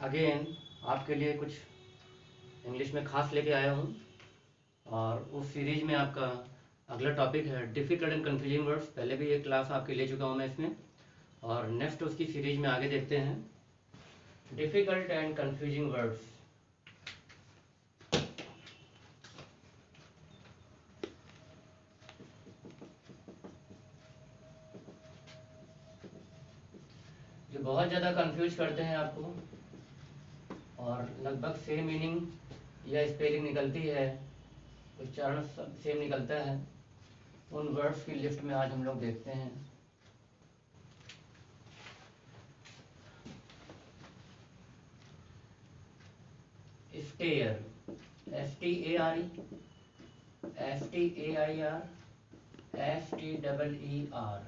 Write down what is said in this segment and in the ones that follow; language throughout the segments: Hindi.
अगेन आपके लिए कुछ इंग्लिश में खास लेके आया हूँ। और उस सीरीज में आपका अगला टॉपिक है डिफ़िकल्ट एंड कन्फ्यूजिंग वर्ड्स। पहले भी एक क्लास आपकी ले चुका हूँ मैं इसमें, और नेक्स्ट उसकी सीरीज में आगे देखते हैं डिफ़िकल्ट एंड कन्फ्यूजिंग वर्ड्स। जो बहुत ज़्यादा कंफ्यूज करते हैं आपको, और लगभग सेम मीनिंग या स्पेलिंग निकलती है, उच्चारण सब सेम निकलता है, उन वर्ड्स की लिस्ट में आज हम लोग देखते हैं। Stare, STARE, STAIR, STEER।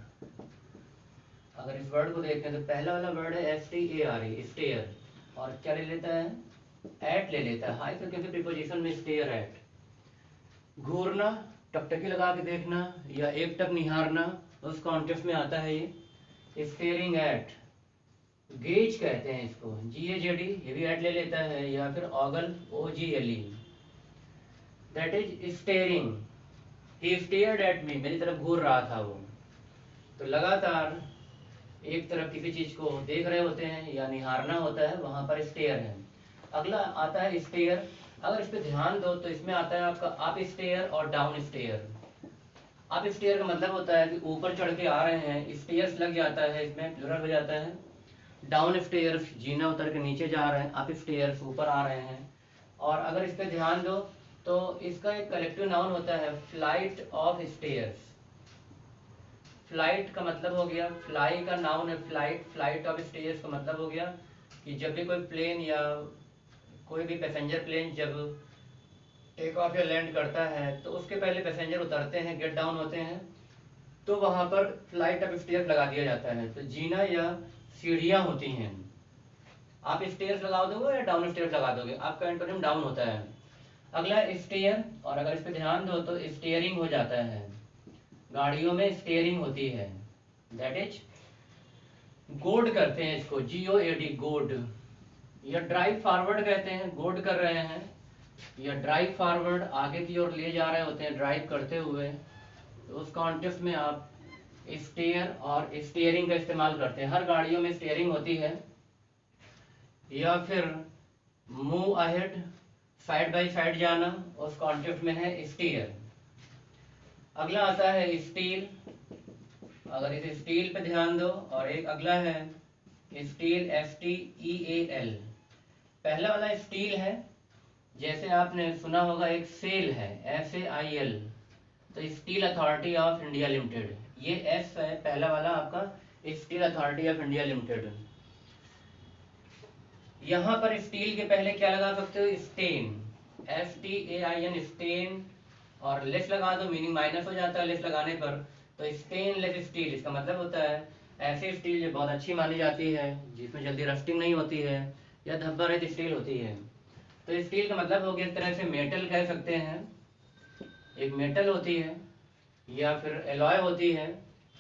अगर इस वर्ड को देखें तो पहला वाला वर्ड है STARE, स्टेयर, और क्या ले लेता है, एट ले लेता है, हाई फ्रिक्वेंसी प्रीपोजिशन में स्टेयर एट। घूरना, टकटकी लगा के देखना या एक टक निहारना, उस कॉन्टेक्स्ट में आता है ये स्टेयरिंग एट। गेज कहते हैं इसको, GAZD, ये भी एट ले लेता है, या फिर ऑगल, OGLE। That is steering, he stared at me, मेरी तरफ घूर रहा था वो। तो लगातार एक तरफ किसी चीज को देख रहे होते हैं या निहारना होता है, वहां पर स्टेयर है। अगला आता है स्टेयर। अगर इस पे ध्यान दो तो इसमें आता है आपका अप स्टेयर और डाउन स्टेयर। अप स्टेयर का मतलब होता है कि ऊपर चढ़ के आ रहे हैं, स्टेयर्स लग जाता है, इसमें प्लुरल हो जाता है। डाउन स्टेयर्स, जीना उतर के नीचे जा रहे हैं, अप स्टेयर्स ऊपर आ रहे हैं। और अगर इस पे ध्यान दो तो इसका एक कलेक्टिव नाउन होता है फ्लाइट ऑफ स्टेयर्स। फ्लाइट का मतलब हो गया, फ्लाई का नाउन है फ्लाइट, फ्लाइट ऑफ स्टेयर्स का मतलब हो गया कि जब भी कोई प्लेन या कोई भी पैसेंजर प्लेन जब टेक ऑफ या लैंड करता है तो उसके पहले पैसेंजर उतरते हैं, गेट डाउन होते हैं, तो वहां पर फ्लाइट ऑफ स्टेयर्स लगा दिया जाता है। तो जीना या सीढ़ियां होती हैं। आप स्टेयर्स लगा दोगे या डाउन स्टेयर्स लगा दोगे, आपका एंटोनिम डाउन होता है। अगला स्टेयर, और अगर इस पे ध्यान दो तो स्टीयरिंग हो जाता है, गाड़ियों में स्टीयरिंग होती है। दैट इज गोड करते हैं इसको, GOAD, गोड। या ड्राइव फॉरवर्ड कहते हैं, गोड कर रहे हैं, या ड्राइव फॉरवर्ड आगे की ओर ले जा रहे होते हैं ड्राइव करते हुए। तो उस कॉन्टेक्स्ट में आप स्टेयर और स्टीयरिंग का इस्तेमाल करते हैं। हर गाड़ियों में स्टीयरिंग होती है। या फिर move ahead, side by side जाना, उस कॉन्टेक्स्ट में है स्टीयर। अगला आता है स्टील। अगर इस स्टील पे ध्यान दो, और एक अगला है स्टील, STEAL। पहला वाला स्टील है, जैसे आपने सुना होगा एक सेल है, SAIL, तो steel authority of India limited, ये एस है पहला वाला आपका, steel authority of India limited. यहाँ पर स्टील के पहले क्या लगा सकते हो, स्टेन, STAIN, स्टेन, और लेस लगा दो, मीनिंग माइनस हो जाता है लेस लगाने पर। तो स्टेनलेस स्टील, इसका मतलब होता है ऐसी स्टील जो बहुत अच्छी मानी जाती है, जिसमें जल्दी रस्टिंग नहीं होती है, या धब्बा रहित स्टील होती है। तो स्टील का मतलब हो गया एक तरह से मेटल कह सकते हैं, एक मेटल होती है या फिर एलॉय होती है,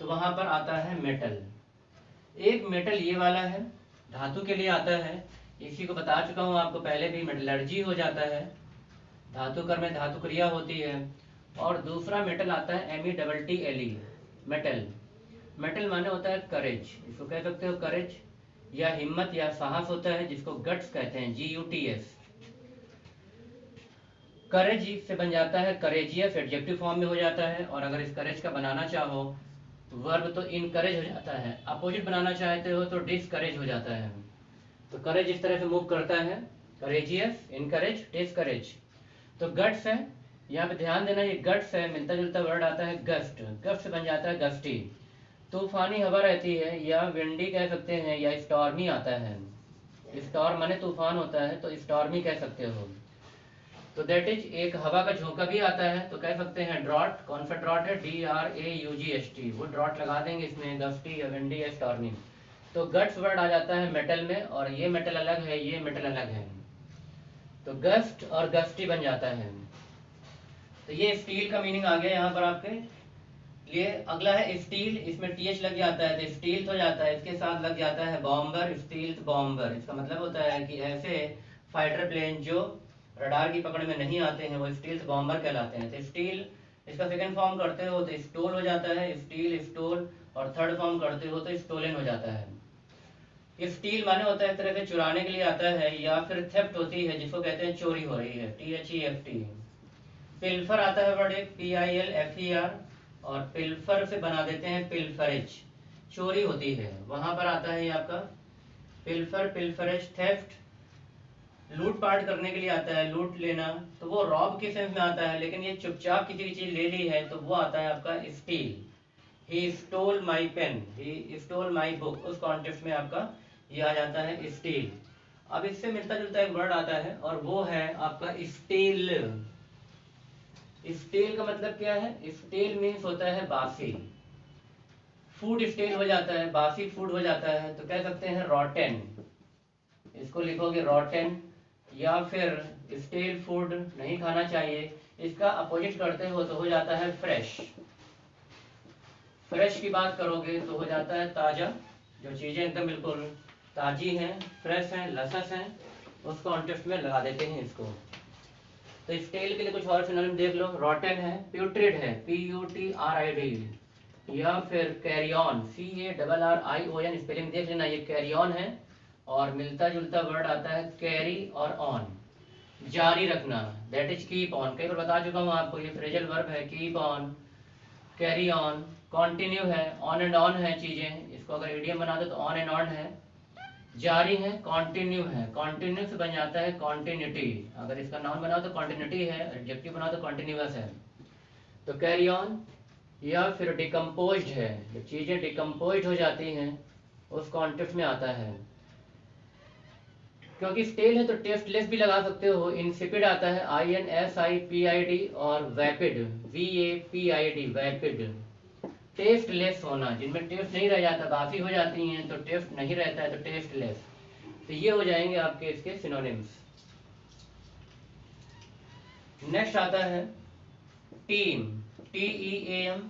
तो वहां पर आता है मेटल। एक मेटल ये वाला है, धातु के लिए आता है, इसी को बता चुका हूँ आपको पहले भी, मेटलर्जी हो जाता है, धातु कर में धातु क्रिया होती है। और दूसरा मेटल आता है METTLE, मेटल। मेटल माने होता है करेज, इसको कह सकते हो करेज, या हिम्मत या साहस होता है, जिसको गट्स कहते हैं, GUTS। करेज से बन जाता है करेजियस, एडजेक्टिव फॉर्म में हो जाता है। और अगर इस करेज का बनाना चाहो वर्ब तो इनकरेज हो जाता है, अपोजिट बनाना चाहते हो तो डिसकरेज हो जाता है। तो करेज इस तरह से मूव करता है, करेजियस, इनकरेज, डिसकरेज। तो गट्स है, यहाँ पे ध्यान देना, ये गट्स है, मिलता जुलता वर्ड आता है गस्ट, गस्ट से बन जाता है गस्टी। तूफानी हवा रहती है, या विंडी कह सकते हैं, या स्टॉर्मी आता है, स्टॉर्म माने तूफान होता है, तो स्टॉर्मी कह सकते हो। तो दैट इज एक हवा का झोंका भी आता है, तो कह सकते हैं ड्रॉट। कौन सा ड्रॉट है, DRAUGST, वो ड्रॉट लगा देंगे इसमें, गस्टी या विंडी या स्टॉर्मी। तो गट्स वर्ड आ जाता है मेटल में, और ये मेटल अलग है, ये मेटल अलग है, तो गस्ट और गस्टी बन जाता है। तो ये स्टील का मीनिंग आ गया यहाँ पर आपके। लिए अगला है स्टील, इसमें टीएच लग जाता है तो स्टील हो जाता है, इसके साथ लग जाता है बॉम्बर, स्टील बॉम्बर। इसका मतलब होता है कि ऐसे फाइटर प्लेन जो रडार की पकड़ में नहीं आते हैं वो स्टील बॉम्बर कहलाते हैं। तो स्टील इसका सेकंड फॉर्म करते हो तो स्टोल हो जाता है, स्टील स्टोल, और थर्ड फॉर्म करते हो तो स्टोलन हो जाता है। स्टील माने होता है एक तरह से चुराने के लिए आता है, या फिर थेफ्ट होती है जिसको कहते हैं चोरी हो रही है, THEFT। पिल्फर आता है वर्ड एक, PILFER, और पिल्फर से बना देते हैं पिल्फरेज, चोरी होती है, वहां पर आता है ये आपका पिल्फर, पिल्फरेज, थेफ्ट, लूट पाट करने के लिए आता है, लूट लेना, तो वो रॉब के सेंस में आता है। लेकिन ये चुपचाप किसी की चीज ले ली है तो वो आता है आपका steal. He stole my pen, he stole my book, उस कॉन्टेक्स्ट में आपका ये आ जाता है स्टील। अब इससे मिलता जुलता एक वर्ड आता है और वो है आपका स्टील। स्टेल का मतलब क्या है? स्टेल मीन्स होता है बासी, फूड स्टेल हो जाता है, बासी फूड हो जाता है, तो कह सकते हैं रॉटेन। इसको लिखोगे रॉटेन, या फिर स्टेल फूड नहीं खाना चाहिए। इसका अपोजिट करते हो तो हो जाता है फ्रेश। फ्रेश की बात करोगे तो हो जाता है ताजा, जो चीजें एकदम बिल्कुल ताजी हैं, फ्रेश हैं, लसस हैं, उस कॉन्टेक्स्ट में लगा देते हैं इसको। तो स्टेल के लिए कुछ और सिनोनिम देख लो, रॉटन है, प्यूट्रिड है, PUTRID, या फिर कैरियन, CARRION, स्पेलिंग देख लेना, ये कैरियन है। और मिलता जुलता वर्ड आता है कैरी और ऑन, जारी रखना, दैट इज कीप ऑन। कई बार बता चुका हूँ आपको, ये फ्रेजल वर्ब है, keep on, carry on. Continue है, ऑन एंड ऑन है चीजें, इसको अगर इडियम बना दो तो ऑन एंड ऑन है। जारी है, कॉन्टिन्यू है, कॉन्टिन्यू से बन जाता है कॉन्टिन्यूटी, अगर इसका नाउन बनाओ तो कॉन्टिन्यूटी है, एडजेक्टिव बनाओ तो कॉन्टिन्यूअस है। तो कैरी ऑन, या फिर डिकम्पोज्ड है, जब चीजें डिकम्पोज्ड हो जाती हैं उस कॉन्टेक्स्ट में आता है। क्योंकि स्टेल है तो टेस्टलेस भी लगा सकते हो, इंसिपिड आता है, INSIPID, और वैपिड, VAPID, वैपिड, टेस्टलेस होना, जिनमें टेस्ट नहीं रह जाता, बासी हो जाती हैं तो टेस्ट नहीं रहता है तो टेस्टलेस। तो ये हो जाएंगे आपके इसके सिनोनिम्स। नेक्स्ट आता है टीम, TEAM,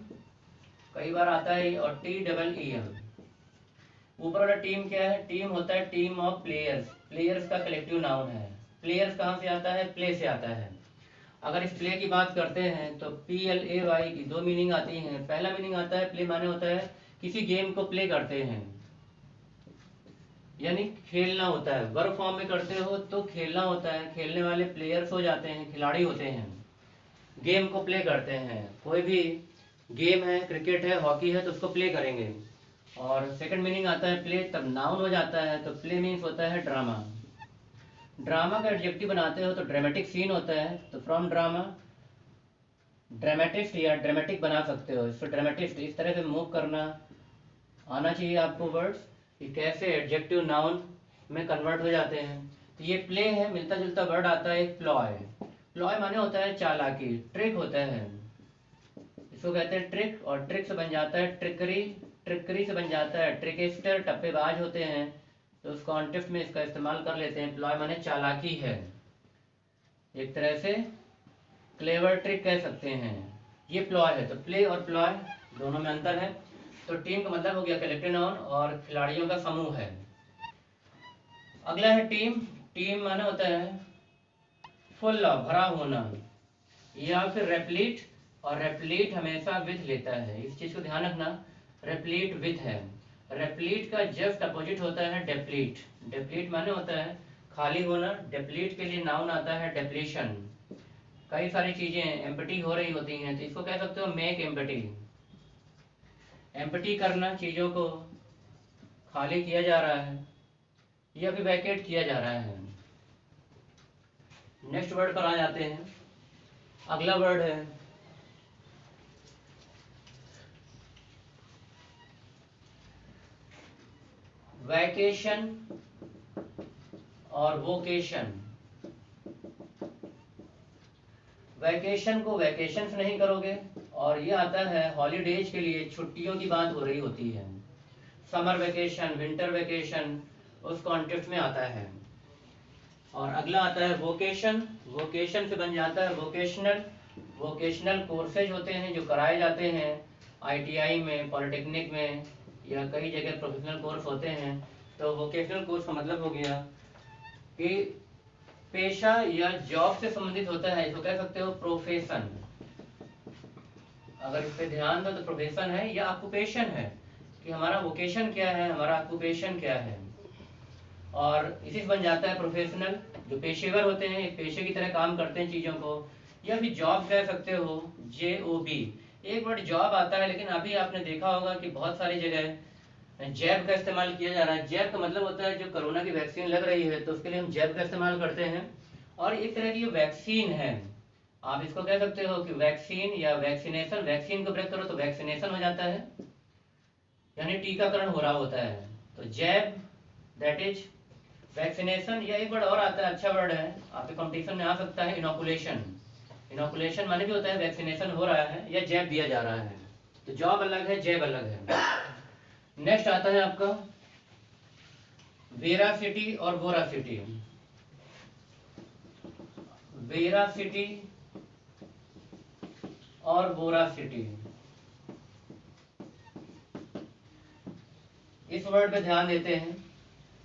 कई बार आता है, और TEEM। ऊपर वाला टीम क्या है? टीम होता है टीम ऑफ प्लेयर्स, प्लेयर्स का कलेक्टिव नाउन है। प्लेयर्स कहाँ से आता है? प्ले से आता है। अगर इस प्ले की बात करते हैं तो PLAY की दो मीनिंग आती हैं। पहला मीनिंग आता है, प्ले माने होता है किसी गेम को प्ले करते हैं, यानी खेलना होता है। वर्ब फॉर्म में करते हो तो खेलना होता है, खेलने वाले प्लेयर्स हो जाते हैं, खिलाड़ी होते हैं, गेम को प्ले करते हैं। कोई भी गेम है, क्रिकेट है, हॉकी है, तो उसको प्ले करेंगे। और सेकंड मीनिंग आता है प्ले, तब नाउन हो जाता है, तो प्ले मीन्स होता है ड्रामा। ड्रामा का एडजेक्टिव बनाते हो तो ड्रामेटिक सीन होता है, तो फ्रॉम ड्रामा ड्रामेटिस्ट या ड्रामेटिक बना सकते हो। इसको ड्रामेटिस्ट इस तरह से मूव करना आना चाहिए आपको वर्ड्स, कि कैसे एडजेक्टिव नाउन में कन्वर्ट हो जाते हैं। तो ये प्ले है, मिलता जुलता वर्ड आता है प्लॉय। प्लॉय माने होता है चालाकी, ट्रिक होता है, इसको कहते हैं ट्रिक, और ट्रिक से बन जाता है ट्रिकरी, ट्रिकरी से बन जाता है ट्रिकेस्टर, टप्पेबाज होते हैं, तो उस कॉन्टेक्स्ट में इसका इस्तेमाल कर लेते हैं। प्लॉय माने चालाकी है, एक तरह से क्लेवर ट्रिक कह सकते हैं, ये प्लॉय है। तो प्ले और प्लॉय दोनों में अंतर है। तो टीम का मतलब हो गया कलेक्टिव नाउन और खिलाड़ियों का समूह है। अगला है टीम, टीम माने होता है फुल ऑफ, भरा होना, या फिर रेप्लीट, और रेप्लीट हमेशा विथ लेता है, इस चीज को ध्यान रखना, रेप्लीट विथ है। रेप्लीट का जस्ट अपोजिट होता है डेप्लीट। डेप्लीट माने होता है खाली होना, डेप्लीट के लिए नाउन आता है डेप्लीशन। कई सारी चीजें एम्प्टी हो रही होती हैं तो इसको कह सकते हो मेक एम्प्टी, एम्प्टी करना, चीजों को खाली किया जा रहा है या फिर वैकेट किया जा रहा है। नेक्स्ट वर्ड पर आ जाते हैं। अगला वर्ड है वैकेशन और वोकेशन। वैकेशन को वैकेशंस नहीं करोगे, और ये आता है हॉलीडेज के लिए, छुट्टियों की बात हो रही होती है, समर वेकेशन, विंटर वेकेशन, उस कॉन्टेक्स्ट में आता है। और अगला आता है वोकेशन, वोकेशन से बन जाता है वोकेशनल, वोकेशनल कोर्सेज होते हैं जो कराए जाते हैं ITI में, पॉलिटेक्निक में या कई जगह प्रोफेशनल कोर्स होते हैं। तो वोकेशनल कोर्स का मतलब हो गया कि पेशा या जॉब से संबंधित होता है, इसको कह सकते हो प्रोफेशन। अगर इस पे ध्यान दो तो प्रोफेशन है या ऑक्यूपेशन है, कि हमारा वोकेशन क्या है, हमारा ऑक्यूपेशन क्या है। और इसी से बन जाता है प्रोफेशनल, जो पेशेवर होते हैं, एक पेशे की तरह काम करते हैं चीज़ों को। या फिर जॉब कह सकते हो, JOB। एक वर्ड जॉब आता है, लेकिन अभी आपने देखा होगा कि बहुत सारी जगह जैब का इस्तेमाल किया जा रहा है। जैब का मतलब होता है जो कोरोना की वैक्सीन लग रही है तो उसके लिए हम जैब का इस्तेमाल करते हैं। और एक तरह की वैक्सीन है, आप इसको कह सकते हो कि वैक्सीन या वैक्सीनेशन। वैक्सीन को ब्रेक करो तो वैक्सीनेशन हो जाता है, यानी टीकाकरण हो रहा होता है। तो जैब दैट इज वैक्सीनेशन। या एक वर्ड और आता है, अच्छा वर्ड है, आपके कंपटीशन में आ सकता है, इनोकुलेशन। इनोकुलेशन माने भी होता है वैक्सीनेशन हो रहा है या जैब दिया जा रहा है। तो जॉब अलग है, जैब अलग है। नेक्स्ट आता है आपका वेरासिटी और वोरासिटी। वेरासिटी और वोरासिटी, इस वर्ड पे ध्यान देते हैं।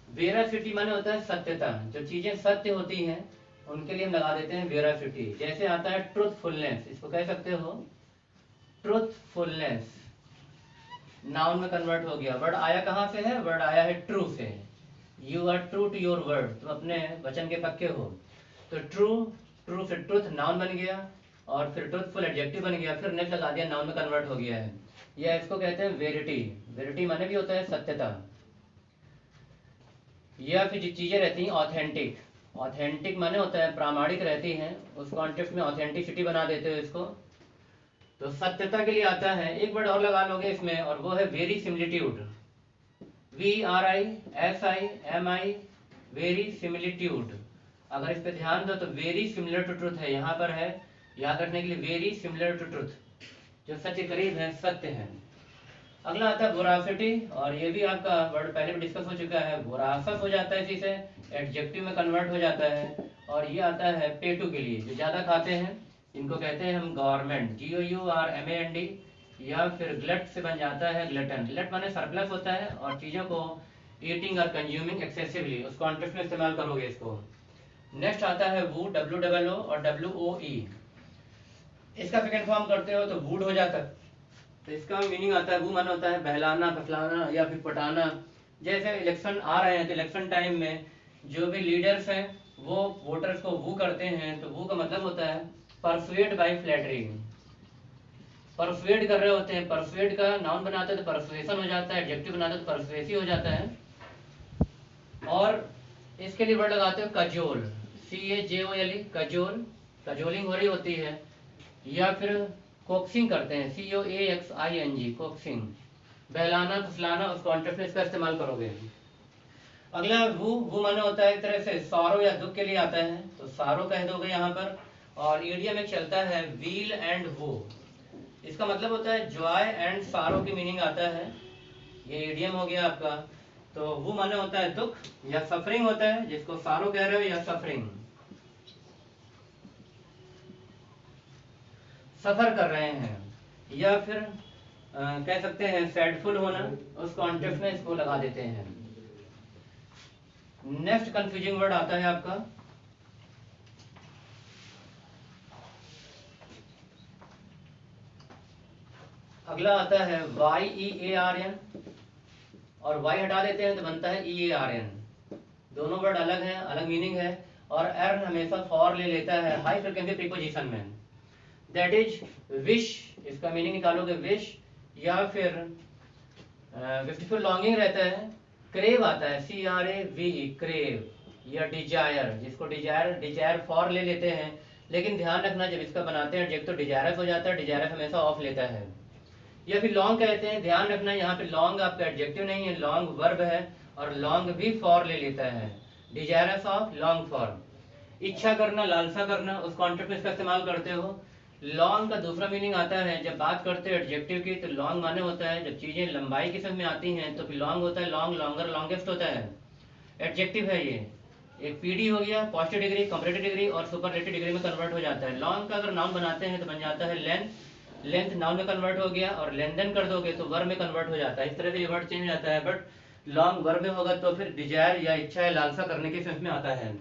वेरासिटी माने होता है सत्यता, जो चीजें सत्य होती हैं उनके लिए हम लगा देते हैं वेरासिटी। जैसे आता है ट्रूथफुलनेस, इसको कह सकते हो ट्रूथफुलनेस, नाउन में कन्वर्ट हो गया। वर्ड आया कहाँ से है? वर्ड आया है ट्रू से। You are true to your word, तुम अपने वचन के पक्के हो। तो ट्रू, ट्रू से ट्रूथ नाउन बन गया, और फिर ट्रूथफुल एडजेक्टिव बन गया, फिर नेक्स्ट लगा दिया, नाउन में कन्वर्ट हो गया है। यह इसको कहते हैं वेरिटी। वेरिटी माने भी होता है सत्यता। या फिर जो चीजें रहती हैं ऑथेंटिक, ऑथेंटिक माने होता है प्रामाणिक रहती हैं, उस कॉन्टेक्स्ट में ऑथेंटिसिटी बना देते हो इसको। तो सत्यता के लिए आता है। एक वर्ड और लगा लोगे इसमें, और वो है verisimilitude. VRISIMI, verisimilitude. अगर इस पे ध्यान दो तो वेरी सिमिलर टू ट्रुथ है, यहाँ पर है, याद रखने के लिए वेरी सिमिलर टू ट्रुथ, जो सच के करीब है, सत्य है। अगला आता है वोरासिटी, और ये भी आपका वर्ड पहले भी डिस्कस हो चुका है। वोरासस हो जाता है, इसी से एडजेक्टिव में कन्वर्ट हो जाता है। और ये आता है पेटू के लिए, जो ज़्यादा खाते हैं इनको कहते हैं हम गवर्नमेंट, GOURMAND। या फिर ग्लट से बन जाता है ग्लटन। ग्लट माने सरप्लस होता है, और चीज़ों को ईटिंग और कंज्यूमिंग एक्सेसिवली, उस कॉन्टेक्स्ट में इस्तेमाल करोगे इसको। नेक्स्ट आता है वू, WOO और WOE। इसका सेकेंड फॉर्म करते हो तो वूड हो जाता है। तो इसका मीनिंग आता है, वो माना होता है बहलाना, फसलाना या फिर पटाना। जैसे इलेक्शन आ रहे हैं तो इलेक्शन टाइम में जो भी लीडर्स हैं वो वोटर्स को वू करते हैं। तो वू का मतलब होता है परसुएड बाय फ्लैटरी, परसुएड कर रहे होते हैं। परसुएड का नाउन बनाते हैं तो परसुएशन हो जाता है, एडजेक्टिव बनाते हैं तो परसुएसिव हो जाता है। और इसके लिए वर्ड लगाते हो कजोल, CAJOLE, कजोल, कजोलिंग हो रही होती है। या फिर कोक्सिंग करते हैं, COAXING, कोक्सिंग, बहलाना, फुसलाना, उस कॉन्टेक्स्ट में इसका इस्तेमाल करोगे। अगला वो माने होता है एक तरह से सॉरो या दुख के लिए आता है, तो सारो कह दोगे यहाँ पर। और ईडियम एक चलता है व्हील एंड वो, इसका मतलब होता है जॉय एंड सारो की मीनिंग आता है। ये ईडियम हो गया आपका। तो वो माने होता है दुख या सफरिंग होता है, जिसको सारो कह रहे हो या सफरिंग, सफर कर रहे हैं। या फिर कह सकते हैं सैडफुल होना, उस कॉन्टेक्स्ट में इसको लगा देते हैं। नेक्स्ट कंफ्यूजिंग वर्ड आता है आपका अगला आता है YEARN, और Y हटा देते हैं तो बनता है EARN। दोनों वर्ड अलग हैं, अलग मीनिंग है। और अर्न हमेशा फॉर ले लेता है हाई फ्रिक्वेंसी प्रीपोजिशन में। दैट इज विश, इसका मीनिंग निकालोगे विश। या फिर ब्यूटीफुल लॉन्गिंग रहता है। क्रेव आता है, CRAVE, क्रेव। या डिजायर, जिसको डिजायर फॉर ले लेते हैं। लेकिन ध्यान रखना जब इसका बनाते हैं एडजेक्टिव तो डिजायरस हो जाता है, डिजायरस हमेशा ऑफ लेता है। या फिर लॉन्ग कहते हैं, ध्यान रखना यहाँ पे लॉन्ग आपका एडजेक्टिव नहीं है, लॉन्ग वर्ब है, और लॉन्ग भी फॉर ले लेता है, डिजायरस ऑफ, लॉन्ग फॉर। इच्छा करना, लालसा करना, उस कॉन्टेक्स्ट में इसका इस्तेमाल करते हो। लॉन्ग का दूसरा मीनिंग आता है, जब बात करते हैं एडजेक्टिव की तो लॉन्ग माने होता है जब चीजें लंबाई की समझ में आती हैं तो फिर लॉन्ग होता है, लॉन्ग, लॉन्गर, लॉन्गेस्ट होता है, एडजेक्टिव है ये। एक PD हो गया, पॉजिटिव डिग्री, कंपैरेटिव डिग्री और सुपरलेटिव डिग्री में कन्वर्ट हो जाता है। लॉन्ग का अगर नाउन बनाते हैं तो बन जाता है लेंथ, लेंथ नाउन में कन्वर्ट हो गया, और लेन देन कर दोगे तो वर्ब में कन्वर्ट हो जाता है। इस तरह से ये वर्ड चेंज हो जाता है। बट लॉन्ग वर्ब में होगा तो फिर डिजायर या इच्छा या लालसा करने के सेंस में आता है।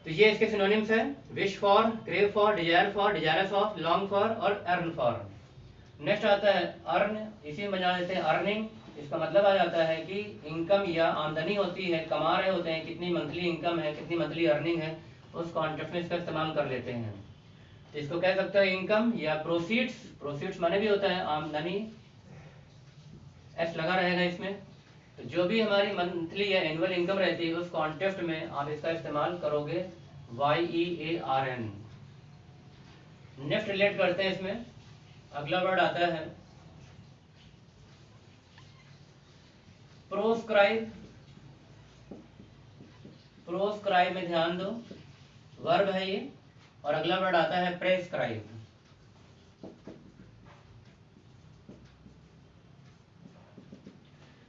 तो ये इसके सिनोनिम्स है, wish for, crave for, desirous of, long for और अर्न फॉर। नेक्स्ट आता है अर्न, इसी में बना देते हैं अर्निंग। इसका मतलब आ जाता है कि इनकम या आमदनी होती है, कमा रहे होते हैं, कितनी मंथली इनकम है, कितनी मंथली अर्निंग है, उस कॉन्टेक्स्ट में इसका इस्तेमाल कर लेते हैं। तो इसको कह सकते हैं इनकम या प्रोसीड्स। प्रोसीड्स माने भी होता है आमदनी, एस लगा रहेगा इसमें। तो जो भी हमारी मंथली या एनुअल इनकम रहती है उस कॉन्टेक्स्ट में आप इसका इस्तेमाल करोगे YEARN। नेक्स्ट रिलेट करते हैं इसमें, अगला वर्ड आता है प्रोस्क्राइब। प्रोस्क्राइब में ध्यान दो, वर्ब है ये। और अगला वर्ड आता है प्रेस्क्राइब।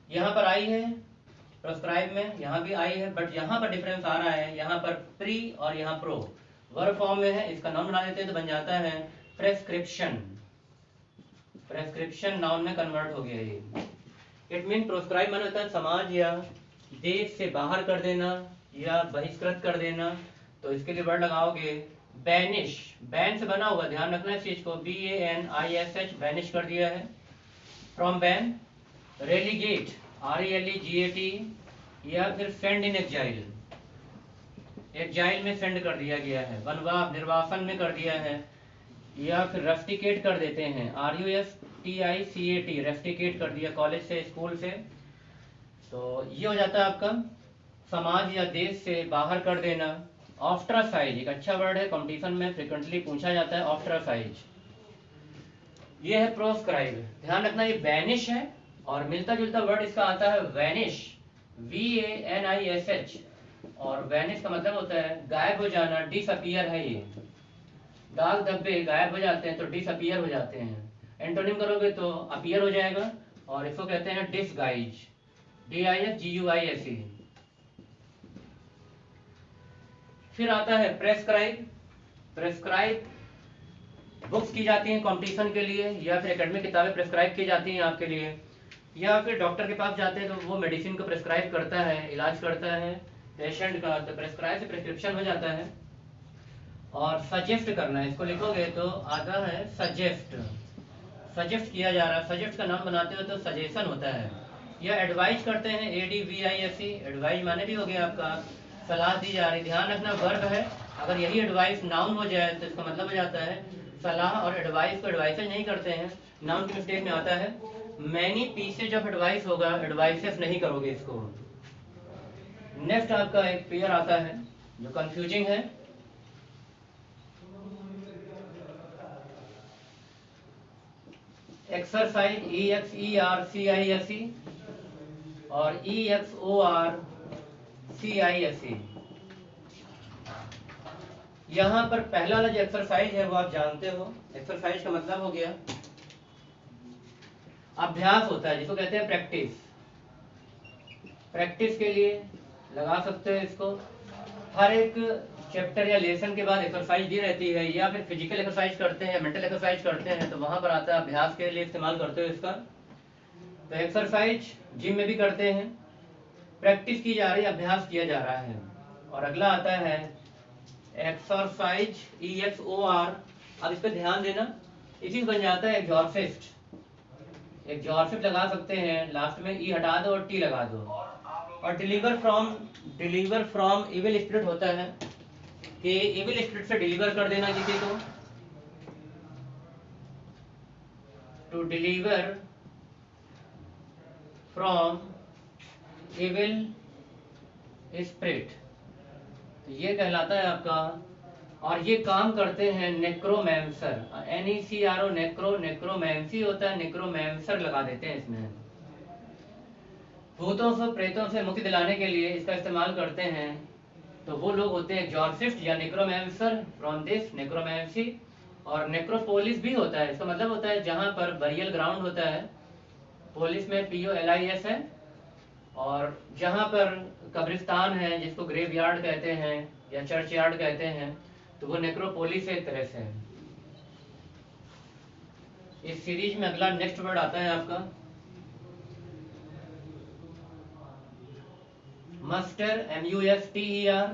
यहाँ पर आई है प्रोस्क्राइब में, यहाँ भी आई है, बट यहाँ पर डिफरेंस आ रहा है। यहाँ पर प्री और यहाँ प्रो वर्ब फॉर्म में है। इसका नाउन बना देते हैं तो बन जाता है प्रेस्क्रिप्शन। प्रेस्क्रिप्शन नाउन में कन्वर्ट हो गया ये। इट मीन प्रोस्क्राइब माने होता है समाज या देश से बाहर कर देना या बहिष्कृत कर देना। तो इसके लिए वर्ड लगाओगे बैनिश। बैन से बना हुआ, ध्यान रखना इस चीज को, BANISH, बैनिश कर दिया है। फ्रॉम बैन, रेलीगेट, RELEGAT, या फिर सेंड इन एग्जाइल, एग्जाइल में सेंड कर दिया गया है। वनवास, निर्वासन में कर दिया है। या फिर रस्टिकेट कर देते हैं, RUSTICAT, रस्टिकेट कर दिया कॉलेज से, स्कूल से। तो ये हो जाता है आपका समाज या देश से बाहर कर देना। ऑस्ट्रासाइज एक अच्छा वर्ड है, कंपटीशन में फ्रिक्वेंटली पूछा जाता है ऑस्ट्रासाइज। ये है प्रोस्क्राइब। ध्यान रखना ये बैनिश है, और मिलता जुलता वर्ड इसका आता है वैनिश, VANISH। और वैनिश का मतलब होता है गायब हो जाना, डिसअपीयर है ये। दाग धब्बे गायब हो जाते हैं तो डिसअपीयर हो जाते हैं। एंटोनिम करोगे तो अपीयर हो जाएगा, और इसको कहते हैं डिसगाइज, DISGUISE। फिर आता है प्रेस्क्राइब। प्रेस्क्राइब बुक्स की जाती हैं कंपटीशन के लिए, या फिर एकेडमिक किताबें प्रेस्क्राइब की जाती हैं आपके लिए, या फिर डॉक्टर के पास जाते हैं तो वो मेडिसिन को प्रेस्क्राइब करता है, इलाज करता है पेशेंट का। तो प्रेस्क्राइब से प्रिस्क्रिप्शन हो जाता है। और सजेस्ट करना, इसको लिखोगे तो आता है सजेस्ट। सजेस्ट किया जा रहा है, सजेस्ट का नाम बनाते हो तो सजेशन होता है। या एडवाइज करते हैं, ADVISE, एडवाइज माने भी हो गया आपका सलाह दी जा रही। ध्यान रखना वर्ब है, अगर यही एडवाइस नाउन हो जाए तो इसका मतलब हो जाता है सलाह। और एडवाइस को एडवाइसेज नहीं करते हैं, नाउन की मिस्टेक में आता है। मैनी पीसेज ऑफ एडवाइस होगा, एडवाइसेस नहीं करोगे इसको। नेक्स्ट आपका एक पेयर आता है जो कंफ्यूजिंग है, एक्सरसाइज, EXERCISE और EXORCISE। यहाँ पर पहला वाला जो एक्सरसाइज है वो आप जानते हो। एक्सरसाइज का मतलब हो गया अभ्यास होता है, जिसको कहते हैं प्रैक्टिस। प्रैक्टिस के लिए लगा सकते हो इसको। हर एक चैप्टर या लेसन के बाद एक्सरसाइज दी रहती है, या फिर फिजिकल एक्सरसाइज करते हैं, मेंटल एक्सरसाइज करते हैं, तो वहां पर आता है अभ्यास के लिए इस्तेमाल करते हो इसका। तो एक्सरसाइज जिम में भी करते हैं, प्रैक्टिस की जा रही है, अभ्यास किया जा रहा है। और अगला आता है एक्सरसाइज, EXOR। अब इस पर ध्यान देना, इसी बन जाता है एग्जॉर्सिस्ट। एग्जॉर्सिस्ट लगा सकते हैं, लास्ट में ई हटा दो और टी लगा दो। और डिलीवर फ्रॉम इविल स्पिरिट होता है कि इविल स्पिरिट से डिलीवर कर देना किसी को। To deliver from evil spirit, तो ये कहलाता है आपका। और ये काम करते हैं नेक्रोमैंसर, NECRO, नेक्रोमैंसी होता है, नेक्रोमैंसर लगा देते हैं इसमें। भूतों से, प्रेतों से मुक्ति दिलाने के लिए इसका इस्तेमाल करते हैं। तो वो लोग होते हैं एग्जॉर्सिस्ट या नेक्रोमैंसर, फ्रॉम दिस नेक्रोमैंसी। और नेक्रोपोलिस भी होता है, इसका मतलब होता है जहां पर बरियल ग्राउंड होता है, पोलिस में POLIS है। और जहां पर कब्रिस्तान है, जिसको ग्रेव यार्ड कहते हैं या चर्च यार्ड कहते हैं, तो वो नेक्रोपोलिस है एक तरह से। इस सीरीज में अगला नेक्स्ट वर्ड आता है आपका मस्टर, MUSTER,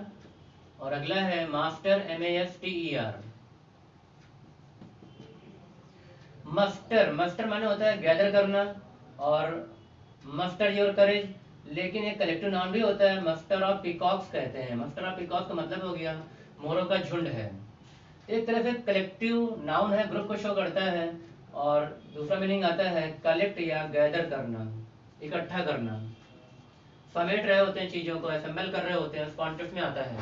और अगला है मास्टर, MASTER। मस्टर, मस्टर माने होता है गैदर करना, और मस्टर योर करेज, लेकिन एक कलेक्टिव नाउन भी होता है, मस्टर ऑफ पीकॉक्स कहते हैं। मस्टर ऑफ पीकॉक्स का मतलब हो गया मोरों का झुंड है। एक तरह से कलेक्टिव नाउन है, ग्रुप को शो करता है। और दूसरा मीनिंग आता है कलेक्ट या गैदर करना, इकट्ठा करना, समेट रहे होते हैं चीज़ों को, असेंबल कर रहे होते हैं, उस कॉन्टेक्स्ट में आता है।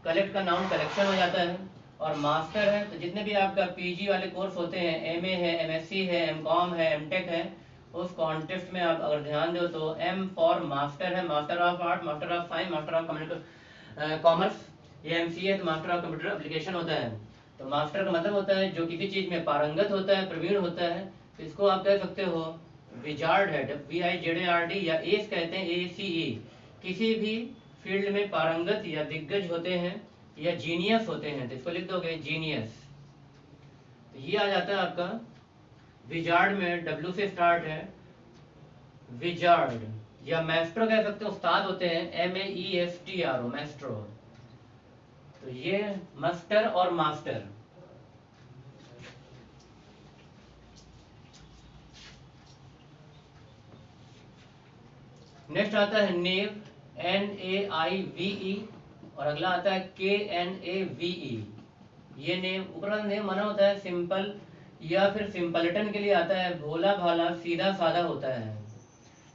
कलेक्ट का नाउन कलेक्शन हो जाता है। और मास्टर है तो जितने भी आपका PG वाले कोर्स होते हैं, MA है, MSc है, MCOM है, MTech है, उस कॉन्टेक्स्ट में आप अगर ध्यान दो तो M फॉर मास्टर है, master of art, master of science, master of commerce. ये MCA है तो मास्टर ऑफ कंप्यूटर एप्लीकेशन होता है। तो मास्टर का मतलब होता है जो किसी चीज़ में पारंगत होता है, प्रवीण होता है। तो इसको आप कह सकते हो विजार्ड है, VIZARD, या एस कहते हैं, ACE। किसी भी फील्ड में पारंगत या दिग्गज होते हैं या जीनियस होते हैं, तो इसको लिख दोगे जीनियस। तो ये आ जाता है आपका विजार्ड में W से स्टार्ट है, विजार्ड। या मैस्ट्रो कह सकते हो, उस्ताद होते हैं, MAESTRO, मैस्ट्रो। तो ये मस्टर और मास्टर। नेक्स्ट आता है नेव, NAIVE, और अगला आता है KNAVE। ये नेम, ऊपर वाला नेम माना होता है सिंपल, या फिर सिंपलटन के लिए आता है भोला भाला, सीधा साधा होता है।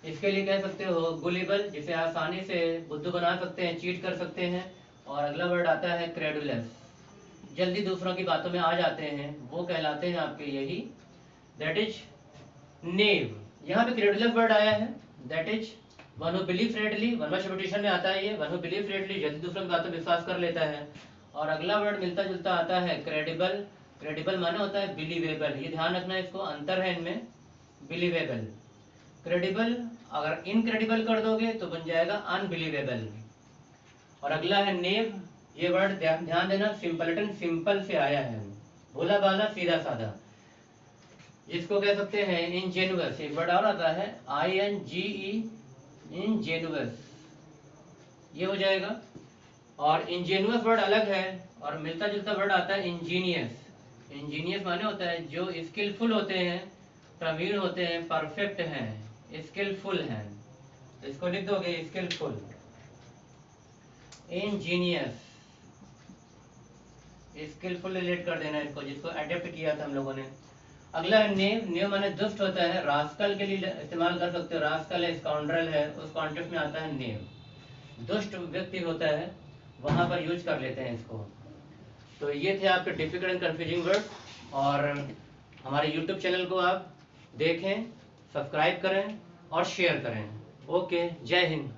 इसके लिए कह सकते हो गुलिबल, जिसे आसानी से बुद्धू बना सकते हैं, चीट कर सकते हैं। और अगला वर्ड आता है क्रेडुलस, जल्दी दूसरों की बातों में आ जाते हैं, वो कहलाते हैं आपके यही, दैट इज नेव। यहाँ पे क्रेडुलस वर्ड आया है, that is one who believe readily, one word substitution में आता है ये, वन हु बिलीव रेडली, जल्दी दूसरों की बातों में विश्वास कर लेता है। और अगला वर्ड मिलता जुलता आता है क्रेडिबल। क्रेडिबल माने होता है बिलीवेबल, ये ध्यान रखना, इसको अंतर है इनमें, बिलीवेबल। क्रेडिबल अगर इनक्रेडिबल कर दोगे तो बन जाएगा अनबिलीवेबल। और अगला है नेव, ये वर्ड ध्यान देना, सिंपलटन, सिंपल से आया है, भोला भाला, सीधा साधा। जिसको कह सकते हैं इनजेनुअस, एक वर्ड और आता है INGE, इनजेनुअस, ये हो जाएगा। और इंजेनुअस वर्ड अलग है, और मिलता जुलता वर्ड आता है इंजीनियस। इंजीनियस माने होता है जो स्किलफुल होते हैं, प्रवीण होते हैं, परफेक्ट हैं, स्किलफुल हैं। तो इसको लिख दोगे स्किलफुल, इंजीनियस, स्किलफुल रिलेट कर देना इसको, जिसको अडेप्ट किया था हम लोगों ने। अगला है नेव, नेव माने दुष्ट होता है, रास्कल के लिए इस्तेमाल कर सकते हो, रास्कल है, स्काउंड्रल है, उस कॉन्टेक्स्ट में आता है नेव, दुष्ट व्यक्ति होता है, वहां पर यूज कर लेते हैं इसको। तो ये थे आपके डिफिकल्ट एंड कंफ्यूजिंग वर्ड। और हमारे YouTube चैनल को आप देखें, सब्सक्राइब करें और शेयर करें। ओके, जय हिंद।